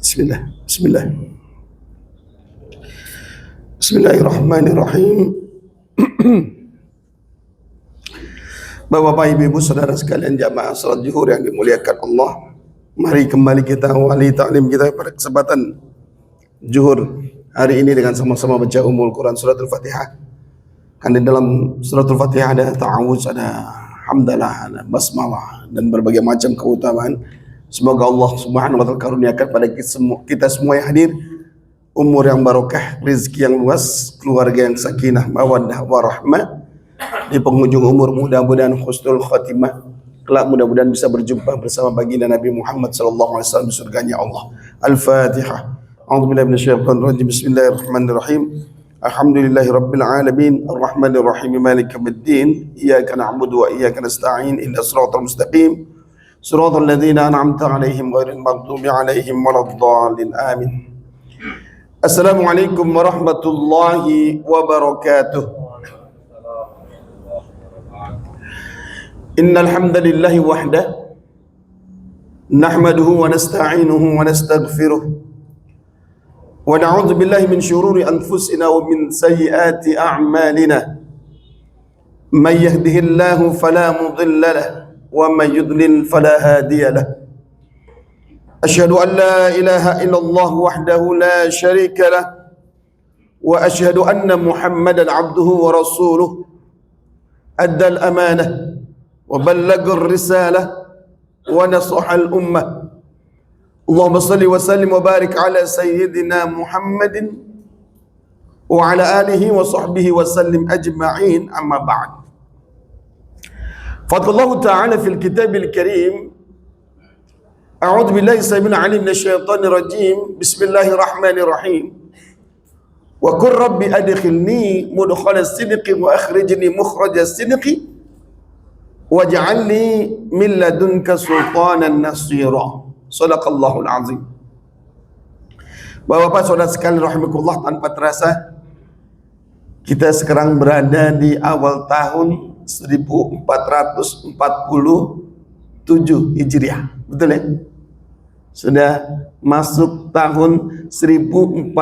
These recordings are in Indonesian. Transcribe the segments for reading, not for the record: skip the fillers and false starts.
Bismillah. Bismillahirrahmanirrahim. Bapak-bapak, ibu-ibu, saudara sekalian jamaah salat zuhur yang dimuliakan Allah, mari kembali kita awali ta'lim kita pada kesempatan zuhur hari ini dengan sama-sama baca Ummul Quran surat Al-Fatihah. Kan di dalam surat Al-Fatihah ada ta'awuz, ada hamdalah, ada basmalah, dan berbagai macam keutamaan. Semoga Allah Subhanahu wa taala karuniakan pada kita semua yang hadir umur yang barokah, rezeki yang luas, keluarga yang sakinah, mawaddah warahmah. Di penghujung umur mudah-mudahan husnul khatimah. Kelak mudah-mudahan bisa berjumpa bersama baginda Nabi Muhammad sallallahu alaihi wasallam di surganya Allah. Al-Fatihah. A'udzubillahi minasyaitonir rajim. Bismillahirrahmanirrahim. Alhamdulillahirabbil alamin, arrahmanir rahim, maliki yaumiddin. Iyyaka na'budu wa iyyaka nasta'in. Ihdinas siratal mustaqim. Siratal ladzina an'amta 'alaihim ghairil maghdubi 'alaihim waladdallin. Amin. Assalamualaikum warahmatullahi wabarakatuh. Innal hamdalillahi wahdahu nahmaduhu wa nasta'inuhu wa nastaghfiruh wa na'udzu billahi min shururi anfusina wa min sayyiati a'malina. Man yahdihillahu fala mudilla lahu wa man yudlil fala hadiya lahu. Asyhadu an la ilaha illallah wahdahu la syarika lahu wa asyhadu anna Muhammadan 'abduhu wa rasuluh. Adda al-amanah wa ballagha ar-risalah wa nasaha al-ummah. Allahumma salli wa sallim wa barik ala sayyidina Muhammadin wa ala alihi wa sahbihi wa sallim ajma'in, amma ba'd. Fadallahu ta'ala fil kitabil karim. A'udzu billahi samil alim minasyaitonir rajim. Bismillahirrahmanirrahim. Wa qur rabbi adkhilni mudkhalas sidqi wa akhrijni mukhrajas sidqi waj'alni min ladunka sultanan nasira. Shadaqallahul azim. Bapak-bapak, saudara sekalian rahimakumullah, tanpa terasa kita sekarang berada di awal tahun 1447 Hijriah. Betul ya? Sudah masuk tahun 1447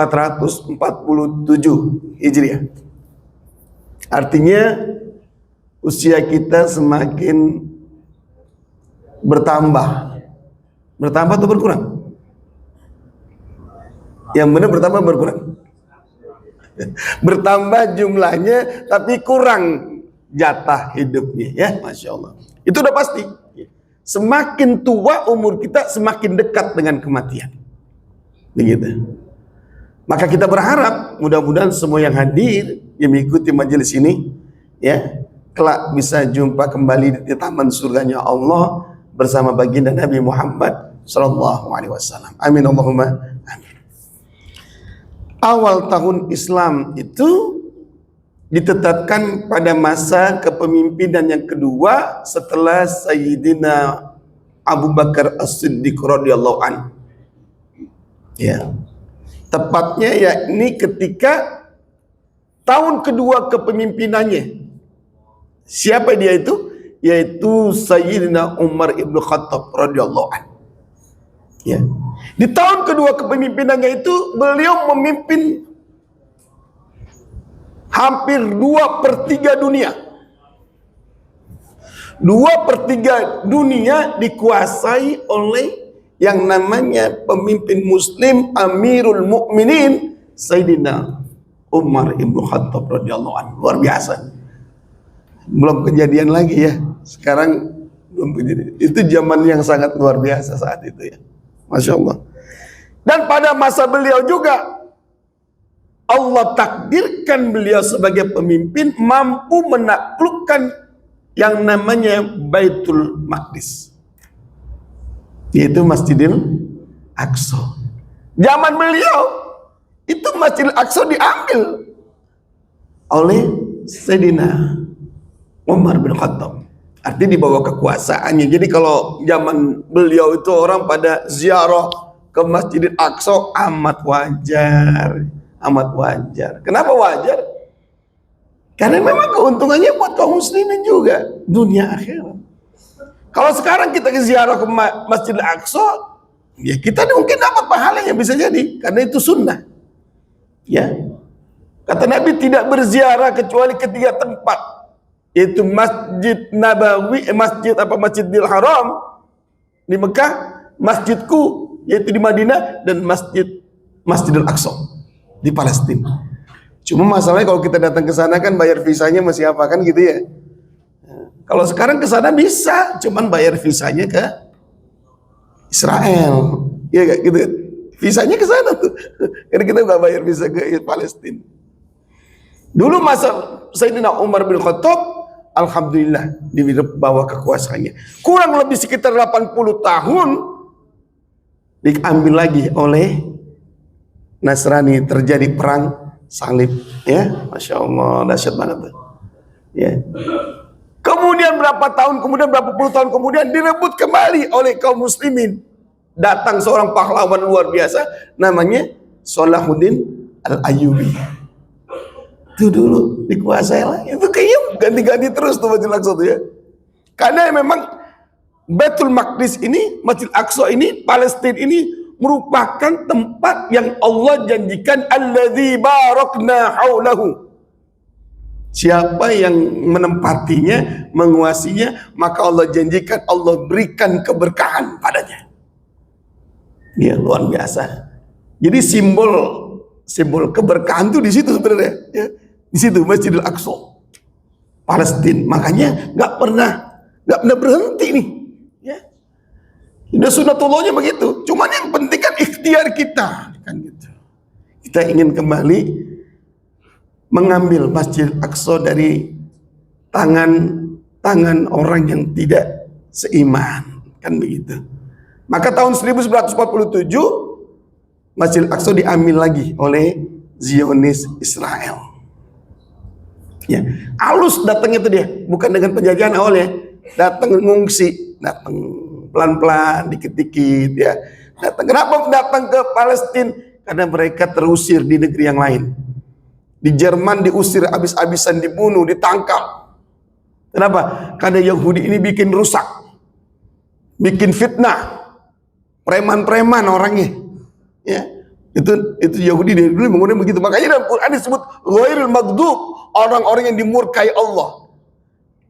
Hijriah. Artinya usia kita semakin bertambah. Bertambah atau berkurang? Yang benar bertambah berkurang? Bertambah jumlahnya tapi kurang jatah hidupnya, ya, Masya Allah. Itu udah pasti. Semakin tua umur kita, semakin dekat dengan kematian. Begitu. Maka kita berharap mudah-mudahan semua yang hadir, yang mengikuti majelis ini, ya, kelak bisa jumpa kembali di taman surganya Allah bersama baginda Nabi Muhammad sallallahu alaihi wasallam. Amin Allahumma amin. Awal tahun Islam itu ditetapkan pada masa kepemimpinan yang kedua setelah Sayyidina Abu Bakar As-Siddiq radhiyallahu anhu. Ya. Tepatnya yakni ketika tahun kedua kepemimpinannya. Siapa dia itu? Yaitu Sayyidina Umar ibn Khattab radhiyallahu anhu. Ya. Di tahun kedua kepemimpinannya itu beliau memimpin hampir 2/3 dunia. 2/3 dunia dikuasai oleh yang namanya pemimpin muslim Amirul Mukminin Sayyidina Umar ibn Khattab radhiyallahu anhu. Luar biasa. Belum kejadian lagi ya. Sekarang belum kejadian. Itu zaman yang sangat luar biasa saat itu ya. Masya Allah. Dan pada masa beliau juga Allah takdirkan beliau sebagai pemimpin mampu menaklukkan yang namanya Baitul Maqdis, yaitu Masjidil Aqsa. Zaman beliau itu Masjidil Aqsa diambil oleh Sayyidina Umar bin Khattab. Artinya di bawah kekuasaannya. Jadi kalau zaman beliau itu orang pada ziarah ke Masjidil Aqsa amat wajar. Amat wajar. Kenapa wajar? Karena memang keuntungannya buat kaum muslimin juga, dunia akhirat. Kalau sekarang kita ke ziarah ke Masjidil Aqsa, Ya kita mungkin dapat pahalanya, bisa jadi karena itu sunnah. Ya, kata Nabi tidak berziarah kecuali ketiga tempat, yaitu Masjid Nabawi, Masjidil Haram di Mekah, masjidku yaitu di Madinah, dan Masjidil Aqsa di Palestina. Cuma masalahnya kalau kita datang ke sana kan bayar visanya masih apa kan gitu ya. Kalau sekarang ke sana bisa, cuman bayar visanya ke Israel. Ya kayak gitu. Visanya ke sana tuh. Karena kita nggak bayar visa ke Palestina. Dulu masa Sayyidina Umar bin Khattab, alhamdulillah di bawah kekuasaannya. Kurang lebih sekitar 80 tahun diambil lagi oleh Nasrani, terjadi perang salib, ya, masya Allah, dahsyat banget tuh. Ya. Kemudian berapa tahun kemudian, berapa puluh tahun kemudian direbut kembali oleh kaum muslimin. Datang seorang pahlawan luar biasa, namanya Salahuddin Al-Ayyubi. Itu dulu dikuasai lah. Itu kayaknya ganti-ganti terus tuh Masjid Al-Aqsa tuh ya. Karena memang Baitul Maqdis ini, Masjid Al-Aqsa ini, Palestina ini merupakan tempat yang Allah janjikan alladzi barakna haulahu. Siapa yang menempatinya, menguasinya, maka Allah janjikan Allah berikan keberkahan padanya. Ya, luar biasa. Jadi simbol keberkahan itu di situ sebenarnya, ya. Di situ Masjidil Aqsa, Palestina. Makanya nggak pernah berhenti nih. Ya. Udah sunatullahnya begitu. Cuman yang penting kan ikhtiar kita, kan gitu. Kita ingin kembali mengambil Masjid Aqsa dari tangan orang yang tidak seiman, kan begitu. Maka tahun 1947 Masjid Aqsa diambil lagi oleh Zionis Israel. Ya, halus datangnya itu dia, bukan dengan penjajahan awalnya. Datang ngungsi, datang pelan-pelan, dikit-dikit ya. Kenapa datang ke Palestina? Karena mereka terusir di negeri yang lain. Di Jerman diusir habis-habisan, dibunuh, ditangkap. Kenapa? Karena Yahudi ini bikin rusak, bikin fitnah, preman-preman orangnya. Ya, itu Yahudi dari dulu menggunakan begitu. Makanya dalam Quran disebut ghairil maghdub, orang-orang yang dimurkai Allah.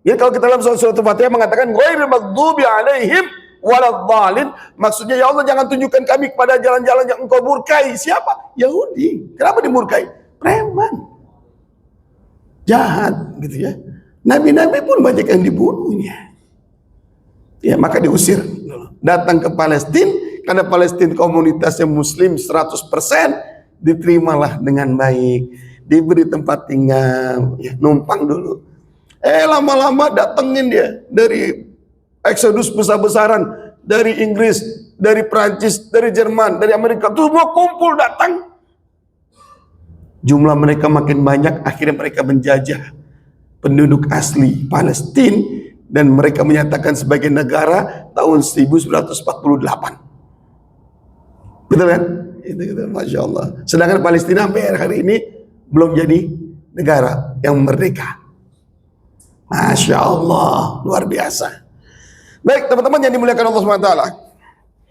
Ya, kalau kita dalam surat Al-Fatihah mengatakan ghairil maghdubi alaihim waladhdallin, maksudnya ya Allah jangan tunjukkan kami kepada jalan-jalan yang engkau murkai. Siapa? Yahudi. Kenapa dimurkai? Preman, jahat gitu ya. Nabi-nabi pun banyak yang dibunuhnya. Ya, maka diusir. Datang ke Palestina, karena Palestina komunitasnya Muslim 100%, diterimalah dengan baik, diberi tempat tinggal, ya, numpang dulu. Lama-lama datengin dia dari Exodus besar-besaran, dari Inggris, dari Prancis, dari Jerman, dari Amerika, tuh semua kumpul datang. Jumlah mereka makin banyak, akhirnya mereka menjajah penduduk asli Palestina dan mereka menyatakan sebagai negara tahun 1948. Betul kan? Itu Masya Allah. Sedangkan Palestina sampai hari ini belum jadi negara yang merdeka. Masya Allah, luar biasa. Baik teman-teman yang dimuliakan Allah SWT.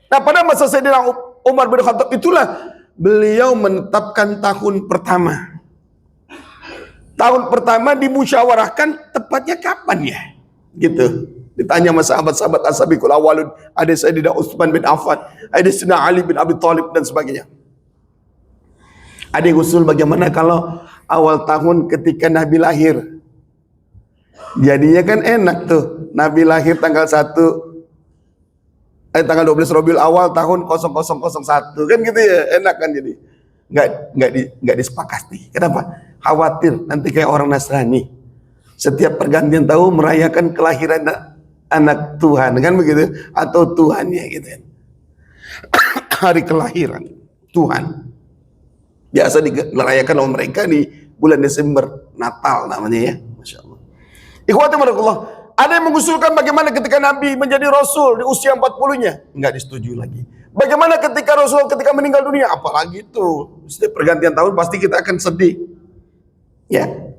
Nah, pada masa Sayyidina Umar bin Khattab itulah beliau menetapkan tahun pertama. Tahun pertama dimusyawarahkan tepatnya kapan ya? Gitu. Ditanya sama sahabat-sahabat as-sabiqul awwalun, ada Sayyidina Utsman bin Affan, ada Sayyidina Ali bin Abi Thalib dan sebagainya. Ada yang usul bagaimana kalau awal tahun ketika Nabi lahir. Jadinya kan enak tuh. Nabi lahir tanggal 12 Rabiul Awal tahun 0001 kan gitu ya, enak kan. Jadi nggak disepakati. Kenapa? Khawatir nanti kayak orang Nasrani, setiap pergantian tahun merayakan kelahiran anak Tuhan kan begitu, atau Tuhannya gitu kan. Hari kelahiran Tuhan biasa dirayakan oleh mereka di bulan Desember, Natal namanya ya. Masya Allah. Ikhwati barakallah, ada yang mengusulkan bagaimana ketika Nabi menjadi Rasul di usia 40-nya? Enggak disetujui lagi. Bagaimana ketika Rasul ketika meninggal dunia? Apalagi itu, setiap pergantian tahun pasti kita akan sedih. Ya.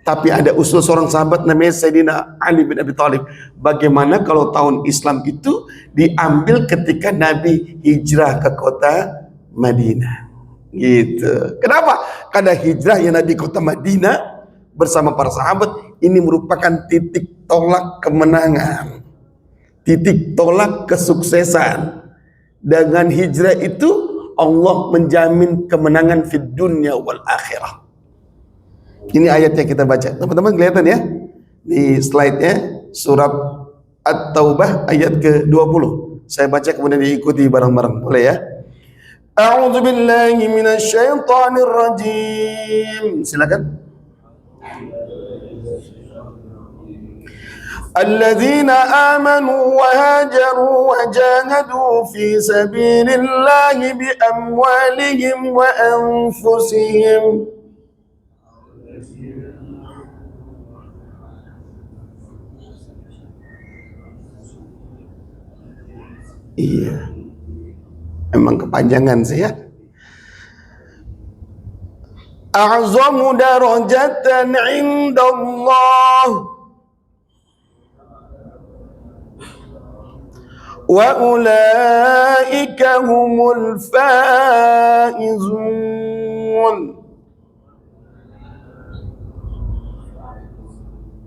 Tapi ada usul seorang sahabat namanya Sayyidina Ali bin Abi Thalib. Bagaimana kalau tahun Islam itu diambil ketika Nabi hijrah ke kota Madinah? Gitu. Kenapa? Karena hijrah yang Nabi kota Madinah bersama para sahabat ini merupakan titik tolak kemenangan, titik tolak kesuksesan. Dengan hijrah itu Allah menjamin kemenangan fid dunya wal akhirah. Ini ayat yang kita baca. Teman-teman kelihatan ya? Di slide-nya surat At-Taubah ayat ke-20. Saya baca kemudian diikuti bareng-bareng. Boleh ya? A'udzu billahi minasyaitonir rajim. Silakan. Alladzina amanu wa hajaru wa jahadu fi sabilillahi bi amwalihim wa anfusihim. Iya, emang kepanjangan sih ya. A'zamu darajatan indallah wa ulaika humul faizun.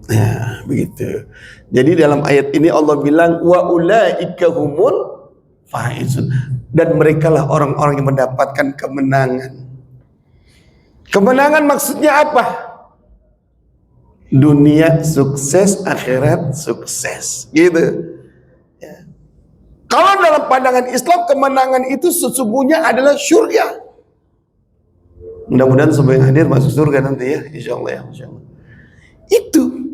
Ya, begitu. Jadi dalam ayat ini Allah bilang wa ulaika humul faizun, dan merekalah orang-orang yang mendapatkan kemenangan. Kemenangan maksudnya apa? Dunia sukses, akhirat sukses, gitu ya. Kalau dalam pandangan Islam kemenangan itu sesungguhnya adalah surga. Mudah-mudahan semua yang hadir masuk surga nanti ya, insyaallah ya, insyaallah. Itu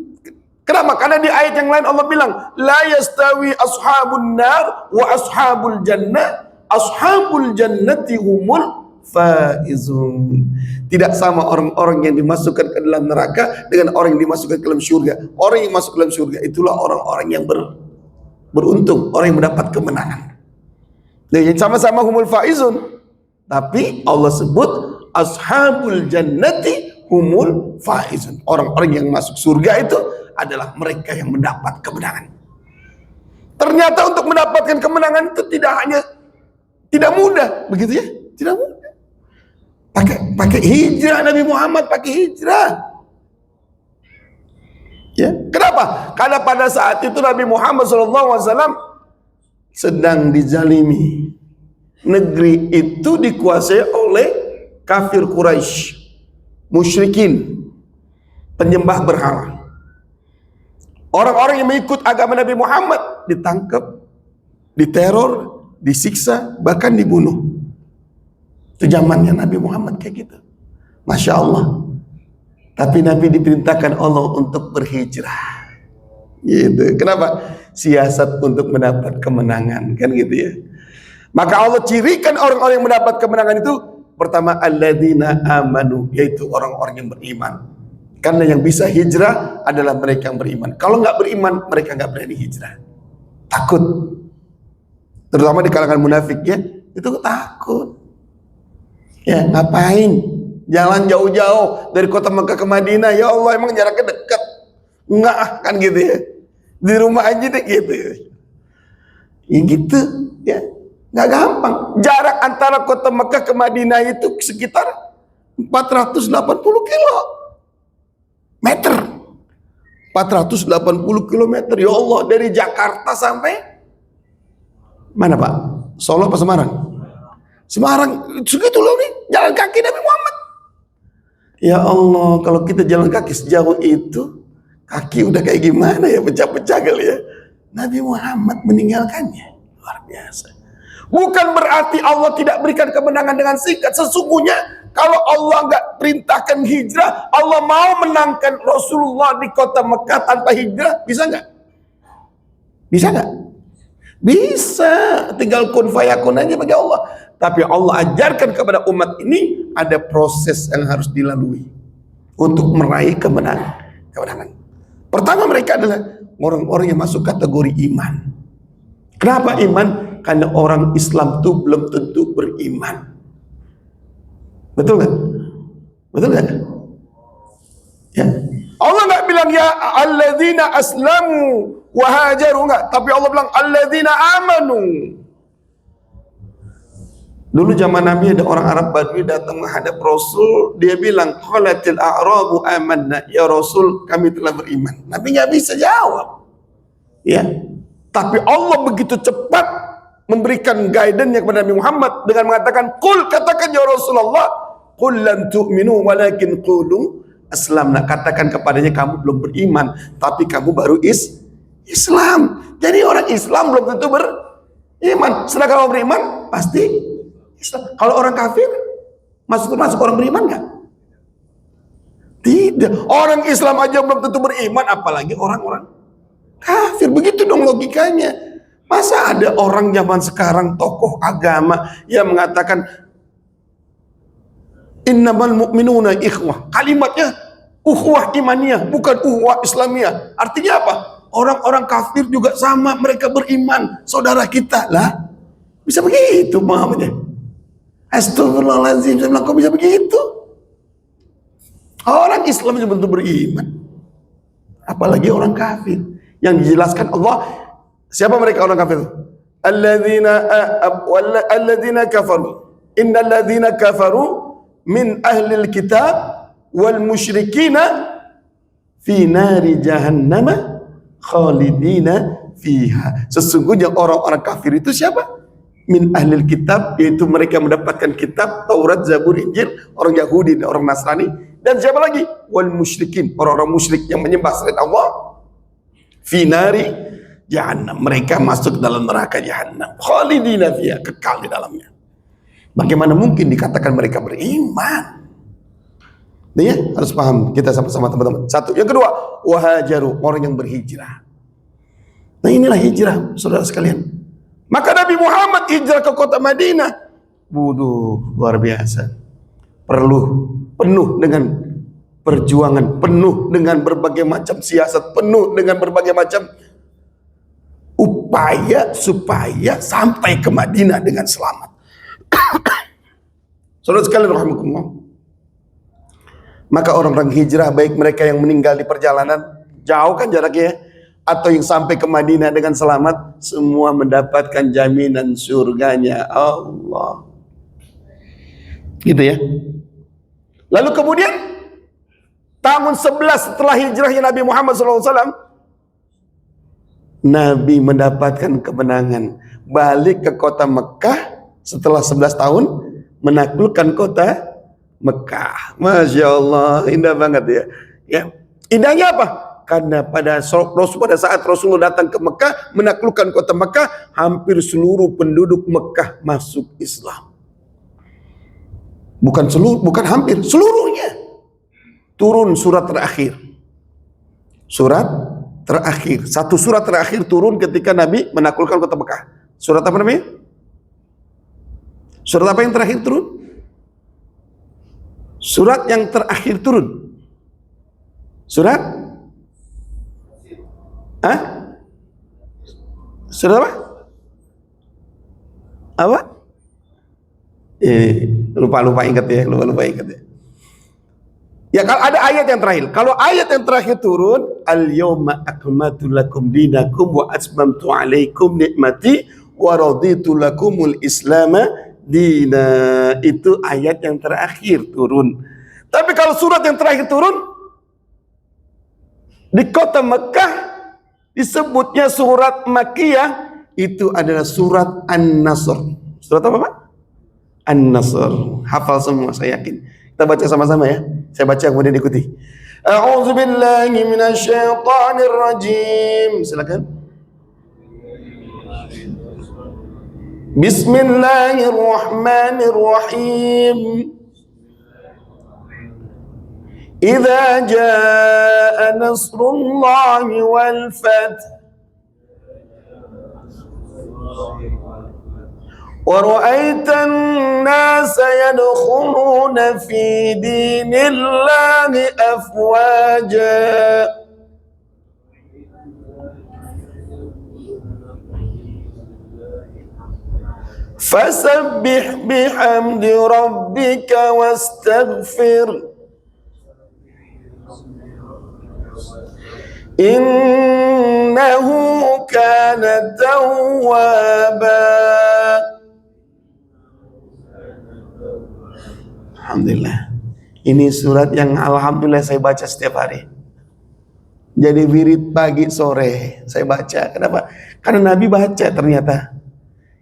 kenapa? Karena di ayat yang lain Allah bilang la yastawi ashabun nar wa ashabul jannah, ashabul jannati humul faizun. Tidak sama orang-orang yang dimasukkan ke dalam neraka dengan orang yang dimasukkan ke dalam surga. Orang yang masuk ke dalam surga itulah orang-orang yang beruntung, orang yang mendapat kemenangan. Dan sama-sama humul faizun, tapi Allah sebut ashabul jannati humul faizun. Orang-orang yang masuk surga itu adalah mereka yang mendapat kemenangan. Ternyata untuk mendapatkan kemenangan itu tidak mudah, begitu ya? Tidak mudah. Pakai hijrah, Nabi Muhammad pakai hijrah. Ya, kenapa? Karena pada saat itu Nabi Muhammad SAW sedang dizalimi. Negeri itu dikuasai oleh kafir Quraisy, musyrikin, penyembah berhala. Orang-orang yang mengikut agama Nabi Muhammad ditangkap, diteror, disiksa, bahkan dibunuh. Itu zamannya Nabi Muhammad kayak gitu. Masya Allah. Tapi Nabi diperintahkan Allah untuk berhijrah. Gitu. Kenapa? Siasat untuk mendapat kemenangan, kan gitu ya. Maka Allah cirikan orang-orang yang mendapat kemenangan itu pertama alladzina amanu, yaitu orang-orang yang beriman. Karena yang bisa hijrah adalah mereka yang beriman. Kalau nggak beriman, mereka nggak berani hijrah. Takut. Terutama di kalangan munafik ya, itu takut. Ya, ngapain? Jalan jauh-jauh dari kota Mekah ke Madinah. Ya Allah, emang jaraknya dekat? Enggak, kan gitu ya. Di rumah aja deh gitu. Ya gitu, ya. Nggak gampang. Jarak antara kota Mekah ke Madinah itu sekitar 480 kilometer. 480 kilometer. Ya Allah, dari Jakarta sampai mana Pak? Solo apa Semarang? Semarang, segitu loh nih, jalan kaki Nabi Muhammad. Ya Allah, kalau kita jalan kaki sejauh itu, kaki udah kayak gimana ya, pecah-pecah kali ya. Nabi Muhammad meninggalkannya. Luar biasa. Bukan berarti Allah tidak berikan kemenangan dengan singkat. Sesungguhnya kalau Allah nggak perintahkan hijrah, Allah mau menangkan Rasulullah di kota Mekah tanpa hijrah, bisa nggak? Bisa nggak? Bisa. Tinggal kun fayakun aja bagi Allah. Tapi Allah ajarkan kepada umat ini ada proses yang harus dilalui untuk meraih kemenangan. Pertama, mereka adalah orang-orang yang masuk kategori iman. Kenapa iman? Karena orang Islam itu belum tentu beriman. Betul nggak? Betul nggak? Ya. Allah nggak bilang ya alladzina aslamu wa hajaru, nggak, tapi Allah bilang alladzina amanu. Dulu zaman Nabi ada orang Arab Badui datang menghadap Rasul, dia bilang qalatil a'rabu amanna, ya Rasul kami telah beriman. Nabi nggak bisa jawab, ya. Tapi Allah begitu cepat memberikan guidance kepada Nabi Muhammad dengan mengatakan qul, katakan ya Rasulullah, qul lam tu'minu walakin qulu aslamna, katakan kepadanya kamu belum beriman tapi kamu baru Islam. Jadi orang Islam belum tentu beriman. Setelah kamu beriman pasti Islam. Kalau orang kafir masuk orang beriman nggak? Tidak. Orang Islam aja belum tentu beriman, apalagi orang-orang kafir. Begitu dong logikanya. Masa ada orang zaman sekarang, tokoh agama, yang mengatakan innamal mu'minuna ikhwah. Kalimatnya ukhuwah imaniyah, bukan ukhuwah islamiyah. Artinya apa? Orang-orang kafir juga sama, mereka beriman, saudara kita lah. Bisa begitu pahamnya. Astagfirullahaladzim, saya bilang kok bisa begitu? Orang Islam juga bentuk beriman, apalagi orang kafir. Yang dijelaskan Allah, siapa mereka orang kafir? Alladzina kafaru, innal ladzina kafaru min ahlil kitab wal musyrikina fi nari jahannama khalidina fiha. Sesungguhnya orang-orang kafir itu siapa? Min ahlil kitab, yaitu mereka mendapatkan kitab Taurat, Zabur, Injil, orang Yahudi dan orang Nasrani. Dan siapa lagi? Wal musyrikin, orang-orang musyrik yang menyembah selain Allah. Fi nari jahannam, mereka masuk dalam neraka jahannam khalidina fiha, kekal di dalamnya. Bagaimana mungkin dikatakan mereka beriman? Nah, ya, harus paham kita sama-sama teman-teman. Satu, yang kedua, wahajaru, orang yang berhijrah. Nah, inilah hijrah, saudara sekalian. Maka Nabi Muhammad hijrah ke kota Madinah. Waduh, luar biasa. Penuh dengan perjuangan, penuh dengan berbagai macam siasat, penuh dengan berbagai macam upaya supaya sampai ke Madinah dengan selamat. Saudara sekalian rahimakumullah. Maka orang-orang hijrah, baik mereka yang meninggal di perjalanan, jauh kan jaraknya, atau yang sampai ke Madinah dengan selamat, semua mendapatkan jaminan surganya Allah. Gitu ya. Lalu kemudian tahun 11 setelah hijrahnya Nabi Muhammad SAW, Nabi mendapatkan kemenangan, balik ke kota Mekah setelah 11 tahun menaklukkan kota Mekah. Masya Allah, indah banget ya. Ya, indahnya apa? Karena pada saat Rasulullah datang ke Mekah, menaklukkan kota Mekah, hampir seluruh penduduk Mekah masuk Islam. Bukan hampir, seluruhnya. Turun surat terakhir. Surat terakhir. Satu surat terakhir turun ketika Nabi menaklukkan kota Mekah. Surat apa namanya? Surat apa yang terakhir turun? Surat yang terakhir turun. Surat? Hah? Surat apa? Apa? Lupa ingat ya, lupa ingat ya. Ya, kalau ada ayat yang terakhir. Kalau ayat yang terakhir turun, al-yawma akmaltu lakum dinakum wa atmamtu alaikum nikmati wa raditu lakumul islama dina. Itu ayat yang terakhir turun. Tapi kalau surat yang terakhir turun di kota Mekah, disebutnya surat Makkiyah, itu adalah surat An-Nasr. Surat apa, Pak? An-Nasr. Hafal semua, saya yakin. Kita baca sama-sama ya. Saya baca kemudian ikuti. A'udzubillahi minasyaitonir rajim. Silakan. Bismillahirrahmanirrahim. Idza jaa nasrullahi wal fath wa ra'aitan nasa yadkhuluna fi dinillahi afwaja fasabbih bihamdi rabbika wastaghfir Innahu kana tawwaba. Alhamdulillah. Ini surat yang alhamdulillah saya baca setiap hari. Jadi wirid pagi sore saya baca. Kenapa? Karena Nabi baca ternyata.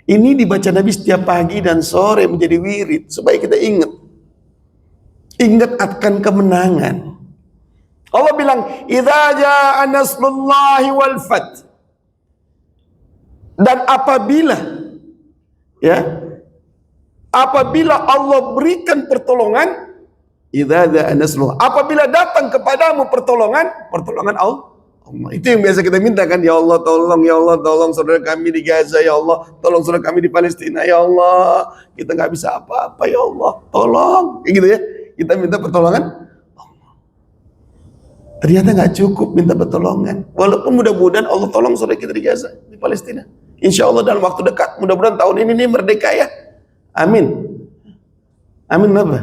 Ini dibaca Nabi setiap pagi dan sore menjadi wirid supaya kita ingat. Ingat akan kemenangan. Allah bilang, "Idza jaa nasrullahi wal fath." Dan apabila Allah berikan pertolongan, idza jaa nasrullah, apabila datang kepadamu pertolongan Allah. Itu yang biasa kita minta kan, ya Allah tolong saudara kami di Gaza, ya Allah tolong saudara kami di Palestina, ya Allah kita nggak bisa apa-apa, ya Allah tolong, kayak gitu ya, kita minta pertolongan. Ternyata nggak cukup minta pertolongan, walaupun mudah-mudahan Allah tolong saudara kita di Gaza, di Palestina. Insya Allah dalam waktu dekat, mudah-mudahan tahun ini nih merdeka ya, amin, amin apa?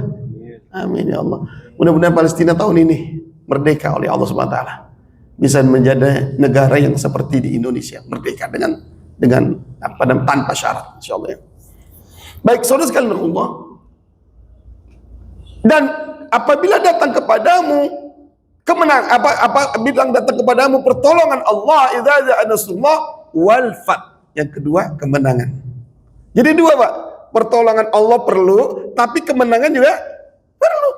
Amin ya Allah. Mudah-mudahan Palestina tahun ini merdeka oleh Allah Subhanahu wa taala. Bisa menjadi negara yang seperti di Indonesia, merdeka dengan tanpa syarat insyaallah ya. Baik, saudara sekalian Allah. Dan apabila datang kepadamu datang kepadamu pertolongan Allah, idza ja'a nasrullah wal fath. Yang kedua, kemenangan. Jadi dua, Pak. Pertolongan Allah perlu, tapi kemenangan juga perlu.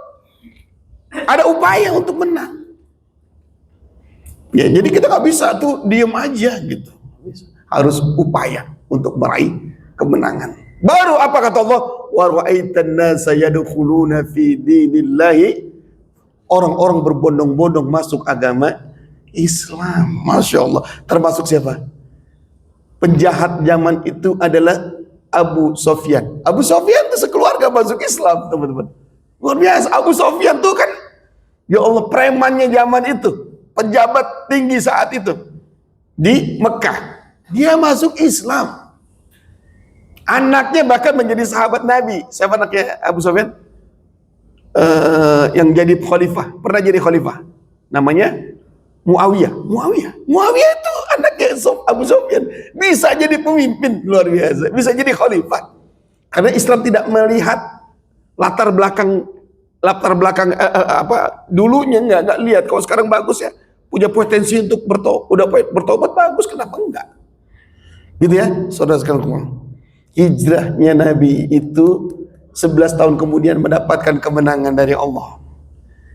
Ada upaya untuk menang. Ya, jadi kita nggak bisa tuh diem aja gitu. Harus upaya untuk meraih kemenangan. Baru apa kata Allah? Wa ra'aitan nasa yadkhuluna fi dinillahi. Orang-orang berbondong-bondong masuk agama Islam. Masya Allah. Termasuk siapa? Penjahat zaman itu adalah Abu Sofyan. Abu Sofyan itu sekeluarga masuk Islam, teman-teman. Luar biasa. Abu Sofyan tuh kan, ya Allah, premannya zaman itu, pejabat tinggi saat itu di Mekah. Dia masuk Islam. Anaknya bahkan menjadi sahabat Nabi. Siapa anaknya Abu Sofyan? Yang jadi khalifah, pernah jadi khalifah. Namanya Muawiyah. Muawiyah itu anaknya Abu Sufyan, bisa jadi pemimpin luar biasa, bisa jadi khalifah. Karena Islam tidak melihat latar belakang dulunya, nggak lihat. Kalau sekarang bagus ya, punya potensi untuk bertobat bagus, kenapa enggak? Gitu ya, saudara sekalian. Hijrahnya Nabi itu 11 tahun kemudian mendapatkan kemenangan dari Allah.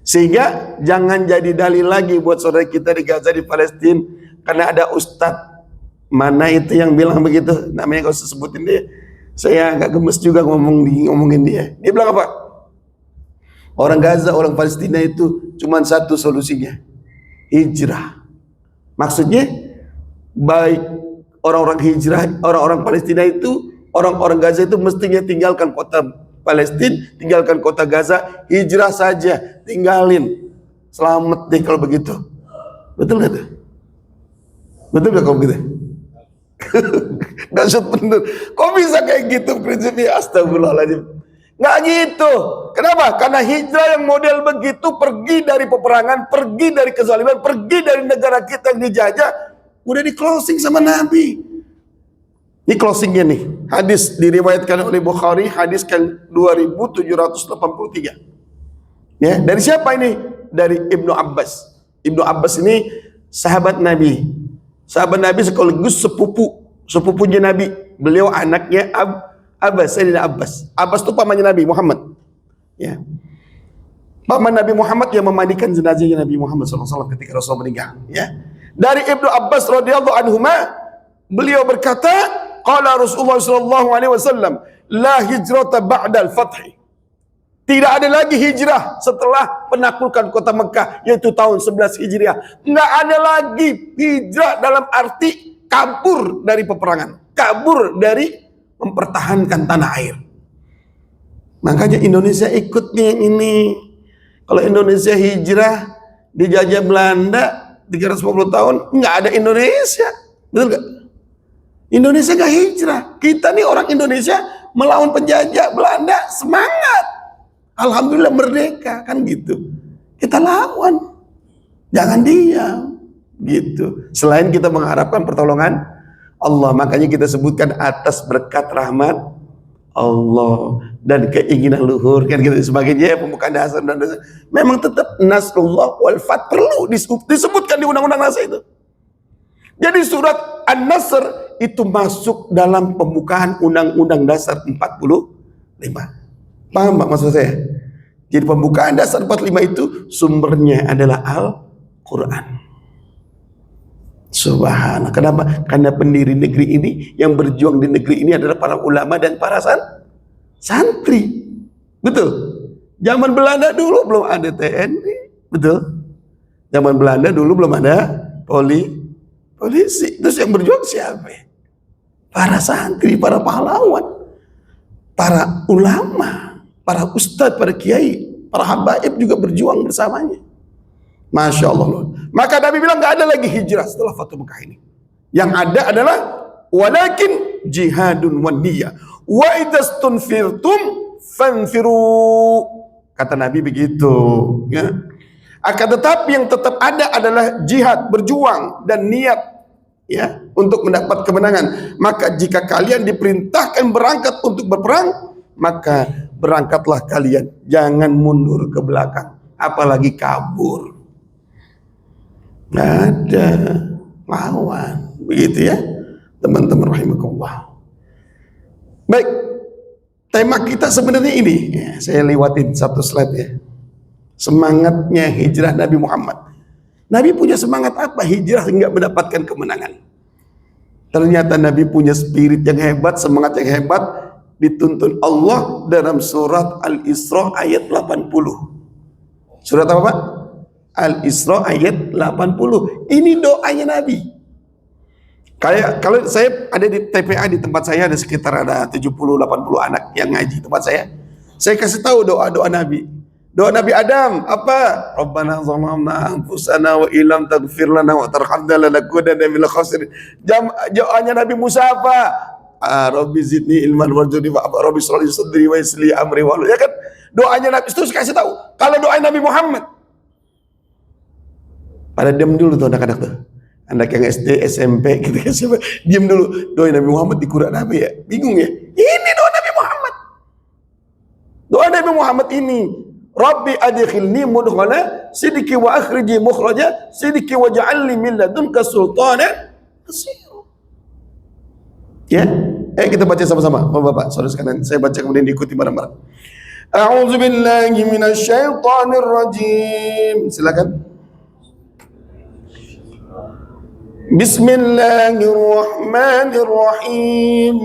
Sehingga jangan jadi dalil lagi buat saudara kita di Gaza, di Palestina, karena ada ustadz mana itu yang bilang begitu, namanya kalau sebutin dia, saya agak gemes juga ngomongin dia. Dia bilang apa? Orang Gaza, orang Palestina itu cuma satu solusinya, hijrah. Maksudnya baik orang-orang hijrah, orang-orang Palestina itu, orang-orang Gaza itu mestinya tinggalkan kota Palestina, tinggalkan kota Gaza, hijrah saja, tinggalin, selamat deh kalau begitu. Betul nggak tuh? Betul nggak kalau begitu? Dahsyat bener. Kok bisa kayak gitu prinsipnya? Astagfirullahaladzim. Nggak gitu. Kenapa? Karena hijrah yang model begitu, pergi dari peperangan, pergi dari kezaliman, pergi dari negara kita yang dijajah, udah di closing sama Nabi. Ini closingnya nih, hadis diriwayatkan oleh Bukhari, hadis kan 2783. Ya, dari siapa ini? Dari Ibnu Abbas. Ibnu Abbas ini sahabat Nabi. Sahabat Nabi sekaligus sepupunya Nabi. Beliau anaknya Abbas, Sayyidina Abbas. Abbas itu pamannya Nabi Muhammad. Ya. Paman Nabi Muhammad yang memandikan jenazahnya Nabi Muhammad SAW ketika Rasul meninggal. Ya. Dari Ibnu Abbas radhiyallahu anhuma, beliau berkata, qala Rasulullah sallallahu alaihi wasallam, la hijrata ba'dal fath. Tidak ada lagi hijrah setelah penaklukan kota Mekah, yaitu tahun 11 Hijriah. Enggak ada lagi hijrah dalam arti kabur dari peperangan, kabur dari mempertahankan tanah air. Makanya Indonesia ikutnya ini. Kalau Indonesia hijrah dijajah Belanda 350 tahun, enggak ada Indonesia. Betul enggak? Indonesia gak hijrah. Kita nih orang Indonesia melawan penjajah Belanda, semangat. Alhamdulillah merdeka, kan gitu. Kita lawan. Jangan diam. Gitu. Selain kita mengharapkan pertolongan Allah, makanya kita sebutkan atas berkat rahmat Allah dan keinginan luhur kan gitu sebagainya, pembukaan dasar dan dasar. Memang tetap Nasrullah wal Fath perlu disebutkan di undang-undang dasar itu. Jadi surat An-Nasr itu masuk dalam pembukaan undang-undang dasar 45. Paham Pak maksud saya? Jadi pembukaan dasar 45 itu sumbernya adalah Al-Quran. Subhanallah. Kenapa? Karena pendiri negeri ini, yang berjuang di negeri ini adalah para ulama dan para santri. Betul. Zaman Belanda dulu belum ada TNI. Betul. Zaman Belanda dulu belum ada polisi. Terus yang berjuang siapa? Para santri, para pahlawan, para ulama, para ustadz, para kiai, para habaib juga berjuang bersamanya. Masya Allah. Maka Nabi bilang gak ada lagi hijrah setelah Fathu Mekah ini. Yang ada adalah walakin jihadun wan niyah wa idastunfirtum fanfiru. Kata Nabi begitu, ya. Akan tetapi yang tetap ada adalah jihad, berjuang dan niat, ya, untuk mendapat kemenangan. Maka jika kalian diperintahkan berangkat untuk berperang, maka berangkatlah kalian, jangan mundur ke belakang, apalagi kabur. Nggak ada lawan, begitu ya teman-teman rahimakumullah. Baik, tema kita sebenarnya ini, ya, saya lewatin satu slide ya. Semangatnya hijrah Nabi Muhammad. Nabi punya semangat apa hijrah hingga mendapatkan kemenangan? Ternyata Nabi punya spirit yang hebat, semangat yang hebat, dituntun Allah dalam surat Al-Isra ayat 80. Surat apa Pak? Al-Isra ayat 80. Ini doanya Nabi. Kayak kalau saya ada di TPA di tempat saya ada sekitar ada 70-80 anak yang ngaji tempat saya. Saya kasih tahu doa-doa Nabi. Doa Nabi Adam apa? Rabbana zalamna anfusana wa illam taghfir lana wa tarhamna lanakunanna minal khasirin. Doanya Nabi Musa apa? Rabbi zidni ilman warzuqni wa rabbi shrah li sadri wa yassir li amri wa ya kan? Doanya Nabi itu kasih tahu. Kalau doa Nabi Muhammad pada diam dulu tuh anak-anak tuh. Anak yang SD, SMP gitu kan siapa? Diam dulu. Doa Nabi Muhammad di Quran apa ya? Bingung ya? Ini doa Nabi Muhammad. Doa Nabi Muhammad ini. Rabbi adkhilni mudkhala sidqi wa akhriji mukhraja sidqi waj'alni min ladunka sultanan nasira. Ya, kita baca sama-sama. Bapak, saudara sekalian, saya baca kemudian diikuti bareng-bareng. A'udzu billahi minasyaitonir rajim. Silakan. Bismillahirrahmanirrahim.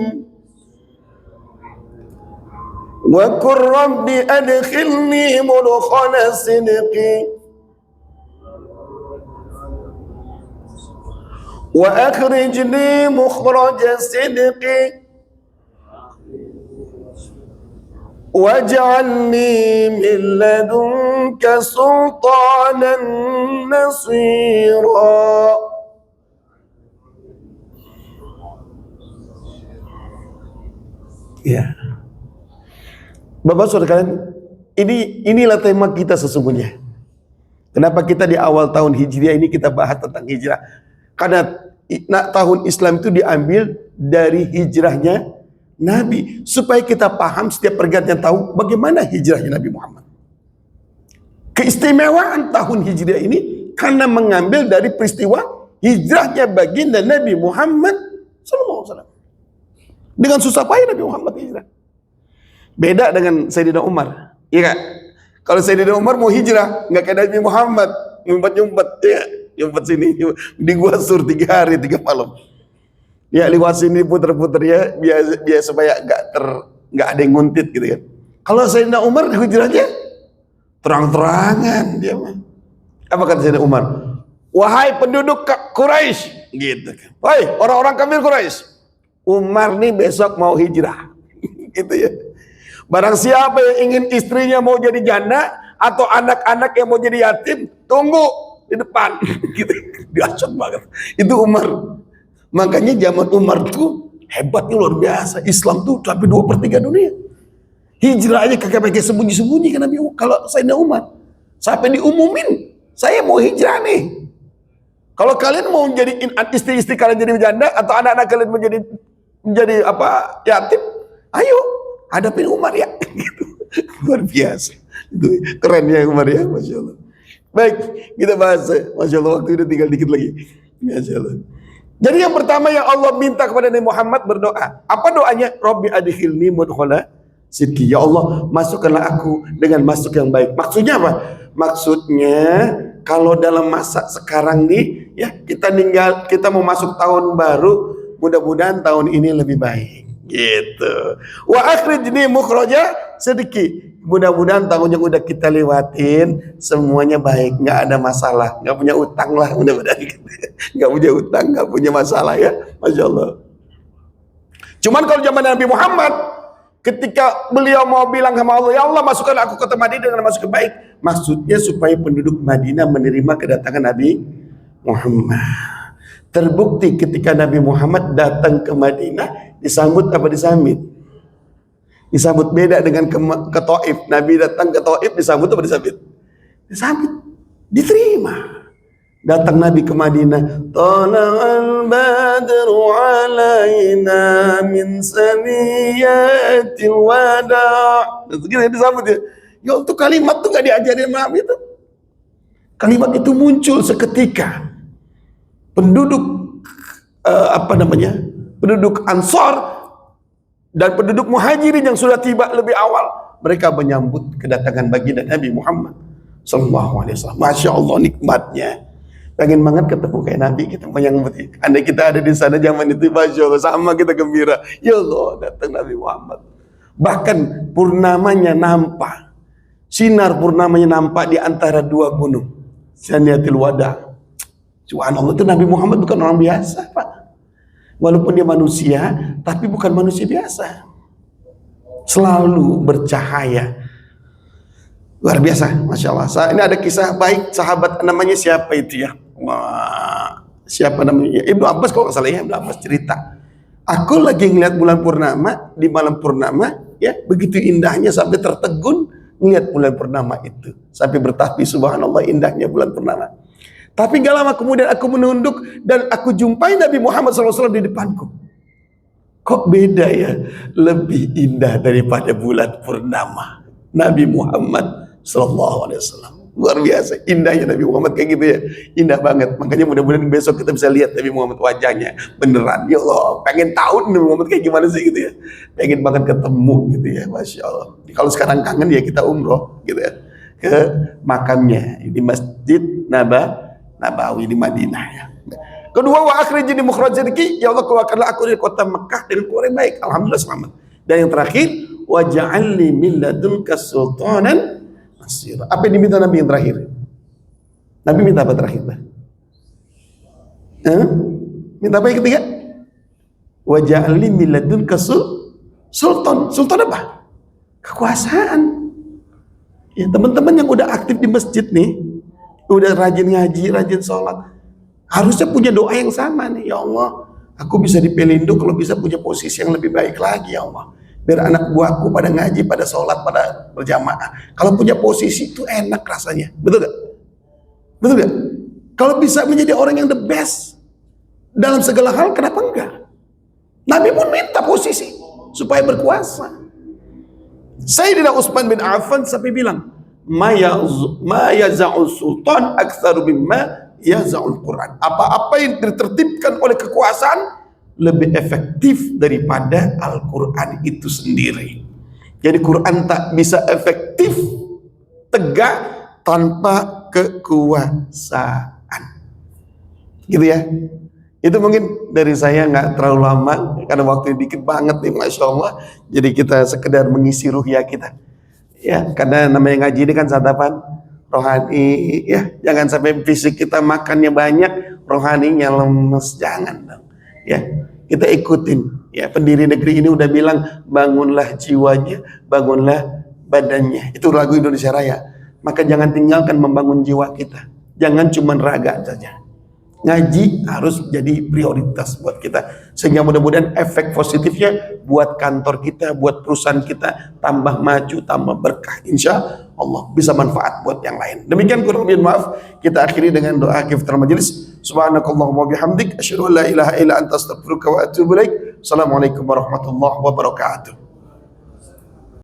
Wa qur rabbi adkhilni mudkhala sidqi wa akhrijni mukhraja sidqi waj'alni min ladunka sultanan nasira. Ya, Bapak saudara kalian, inilah tema kita sesungguhnya. Kenapa kita di awal tahun Hijriah ini kita bahas tentang hijrah? Karena tahun Islam itu diambil dari hijrahnya Nabi, supaya kita paham setiap pergantian tahun bagaimana hijrahnya Nabi Muhammad. Keistimewaan tahun Hijriah ini karena mengambil dari peristiwa hijrahnya baginda Nabi Muhammad SAW. Dengan susah payah Nabi Muhammad hijrah. Beda dengan Sayyidina Umar. Iya Kak? Kalau Sayyidina Umar mau hijrah, nggak kayak Nabi Muhammad, nyumpet-nyumpet, ya, nyumpet sini, di Gua Sur 3 hari 3 malam. Ya lewat sini puter-puter ya, biar supaya nggak ada yang nguntit gitu kan. Kalau Sayyidina Umar hijrahnya terang-terangan dia mah. Apa kata Sayyidina Umar? Wahai penduduk Quraisy, gitu kan. Wahai orang-orang kafir Quraisy, Umar nih besok mau hijrah. Gitu ya. Barang siapa yang ingin istrinya mau jadi janda atau anak-anak yang mau jadi yatim, tunggu di depan. Gitu. Dahsyat banget. Itu Umar. Makanya zaman Umar tuh hebatnya luar biasa. Islam tuh sampai 2/3 dunia. Hijrah aja kakek sembunyi-sembunyi kan Nabi. Kalau Sayyidina Umar sampai diumumin, saya mau hijrah nih. Kalau kalian mau jadi istri-istri kalian jadi janda atau anak-anak kalian menjadi apa yatim, ayo hadapin Umar ya. Gitu. Luar biasa. Itu keren ya Umar ya, masya Allah. Baik, kita bahas. Masya Allah, waktu itu tinggal dikit lagi. Masya Allah. Jadi yang pertama yang Allah minta kepada Nabi Muhammad berdoa. Apa doanya? Rabbi adkhilni mudkhala sidqi. Ya Allah, masukkanlah aku dengan masuk yang baik. Maksudnya apa? Maksudnya kalau dalam masa sekarang nih, ya kita mau masuk tahun baru, mudah-mudahan tahun ini lebih baik. Gitu. Wa akhrijni mukhraja sidqi. Mudah-mudahan tahun yang udah kita lewatin semuanya baik, nggak ada masalah, nggak punya utang lah, mudah-mudahan nggak punya utang, nggak punya masalah ya, masya Allah. Cuman kalau zaman Nabi Muhammad, ketika beliau mau bilang sama Allah, ya Allah masukkan aku ke kota Madinah dengan masuk baik, maksudnya supaya penduduk Madinah menerima kedatangan Nabi Muhammad. Terbukti ketika Nabi Muhammad datang ke Madinah, disambut apa disambit? Disambut beda dengan ke Taif. Nabi datang ke Taif disambut apa disambit? Disambut, diterima. Datang Nabi ke Madinah, tala'al badru alaina min saniyatil wada'. Gitu disambut ya. Ya itu kalimat tuh gak diajarin Nabi itu. Kalimat itu muncul seketika. Penduduk penduduk Ansor dan penduduk Muhajirin yang sudah tiba lebih awal, mereka menyambut kedatangan baginda Nabi Muhammad sallallahu alaihi wasallam. Masya Allah nikmatnya. Pengen banget ketemu kayak Nabi, kita menyambut. Andai kita ada di sana zaman itu, masya Allah, sama kita gembira. Ya Allah, datang Nabi Muhammad. Bahkan purnamanya nampak, sinar purnamanya nampak di antara dua gunung, Saniyatil Wada. Subhanallah, itu Nabi Muhammad bukan orang biasa, Pak. Walaupun dia manusia, tapi bukan manusia biasa. Selalu bercahaya. Luar biasa, Masya Allah. Ini ada kisah baik sahabat, namanya siapa itu ya? Wah, siapa namanya? Ibnu Abbas kalau nggak salah ya, Ibnu Abbas cerita. Aku lagi ngeliat bulan purnama, di malam purnama, ya begitu indahnya sampai tertegun ngeliat bulan purnama itu. Sampai bertasbih, subhanallah indahnya bulan purnama. Tapi gak lama kemudian aku menunduk dan aku jumpai Nabi Muhammad SAW di depanku. Kok beda ya? Lebih indah daripada bulan purnama. Nabi Muhammad SAW. Luar biasa. Indahnya Nabi Muhammad kayak gitu ya. Indah banget. Makanya mudah-mudahan besok kita bisa lihat Nabi Muhammad wajahnya. Beneran. Ya Allah. Pengen tahu Nabi Muhammad kayak gimana sih gitu ya. Pengen banget ketemu gitu ya. Masya Allah. Kalau sekarang kangen ya kita umroh gitu ya. Ke makamnya. Di Masjid Nabawi di Madinah ya. Kedua, wa akhrijni mukhraj rizqi, ya Allah keluarkanlah aku dari kota Mekah dengan keluar yang baik. Alhamdulillah selamat. Dan yang terakhir, waj'alni min ladunka sultanan nasira. Apa yang diminta Nabi yang terakhir? Nabi minta apa terakhir? Minta apa yang ketiga? Waj'alni min ladunka sultan. Sultan apa? Kekuasaan. Ya, teman-teman yang udah aktif di masjid nih, udah rajin ngaji, rajin sholat, harusnya punya doa yang sama nih. Ya Allah, aku bisa di Pelindo kalau bisa punya posisi yang lebih baik lagi ya Allah. Biar anak buahku pada ngaji, pada sholat, pada berjamaah. Kalau punya posisi itu enak rasanya. Betul gak? Betul gak? Kalau bisa menjadi orang yang the best dalam segala hal, kenapa enggak? Nabi pun minta posisi supaya berkuasa. Sayyidina Utsman bin Affan sampai bilang, ma yaza'ul sultan aktsaru mimma yaza'ul Quran. Apa-apa yang ditertibkan oleh kekuasaan lebih efektif daripada Al-Quran itu sendiri. Jadi Quran tak bisa efektif tegak tanpa kekuasaan. Gitu ya. Itu mungkin dari saya, nggak terlalu lama karena waktu dikit banget nih, Masya Allah. Jadi kita sekedar mengisi ruhiyah kita. Ya, karena namanya ngaji ini kan santapan rohani, ya. Jangan sampai fisik kita makannya banyak, rohaninya lemes, jangan dong. Ya, kita ikutin. Ya, pendiri negeri ini udah bilang, bangunlah jiwanya, bangunlah badannya. Itu lagu Indonesia Raya. Maka jangan tinggalkan membangun jiwa kita. Jangan cuma raga saja. Ngaji harus jadi prioritas buat kita, sehingga mudah-mudahan efek positifnya buat kantor kita, buat perusahaan kita tambah maju, tambah berkah, insya Allah bisa manfaat buat yang lain. Demikian kurang lebih, maaf, kita akhiri dengan doa kiftar majelis. Subhanakallahumma bihamdik asyhadu an la ilaha illa anta astaghfiruka wa atubu ilaik. Assalamualaikum warahmatullahi wabarakatuh.